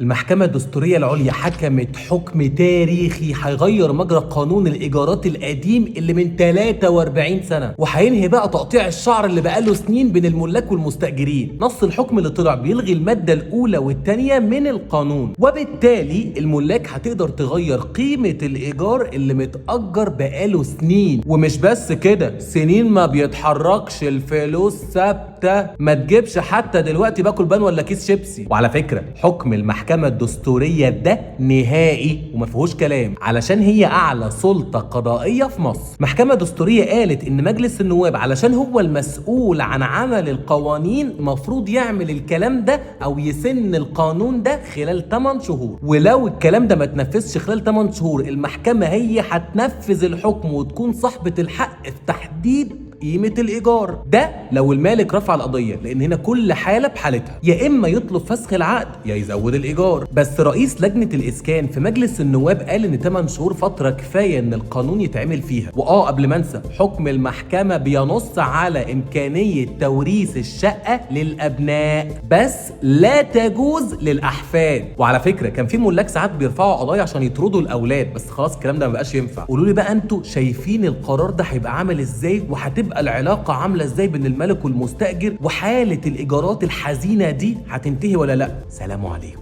المحكمة الدستورية العليا حكمت حكم تاريخي هيغير مجرى قانون الإيجارات القديم اللي من 43 سنة، وهينهي بقى تقطيع الشعر اللي بقاله سنين بين الملاك والمستأجرين. نص الحكم اللي طلع بيلغي المادة الأولى والثانية من القانون، وبالتالي الملاك هتقدر تغير قيمة الإيجار اللي متأجر بقاله سنين. ومش بس كده، سنين ما بيتحركش، الفلوس ثابتة، ما تجيبش حتى دلوقتي باكل بان ولا كيس شيبسي. وعلى فكرة حكم المحكمة الدستورية ده نهائي وما فيهوش كلام، علشان هي اعلى سلطة قضائية في مصر. محكمة دستورية قالت ان مجلس النواب علشان هو المسؤول عن عمل القوانين مفروض يعمل الكلام ده او يسن القانون ده خلال 8 شهور، ولو الكلام ده ما تنفذش خلال 8 شهور المحكمة هي هتنفذ الحكم وتكون صاحبة الحق في تحديد قيمة الإيجار ده لو المالك رفع القضية، لأن هنا كل حالة بحالتها، يا إما يطلب فسخ العقد يا يزود الإيجار. بس رئيس لجنة الإسكان في مجلس النواب قال إن 8 شهور فترة كفاية إن القانون يتعمل فيها. قبل ما أنسى، حكم المحكمة بينص على إمكانية توريث الشقة للأبناء بس لا تجوز للأحفاد. وعلى فكرة كان في ملاك ساعات بيرفعوا قضايا عشان يطردوا الأولاد، بس خلاص الكلام ده مبقاش ينفع. قولوا لي بقى أنتوا شايفين القرار ده هيبقى عامل إزاي، وهتبقى العلاقة عاملة ازاي بين الملك والمستأجر، وحالة الإيجارات الحزينة دي هتنتهي ولا لا؟ سلام عليكم.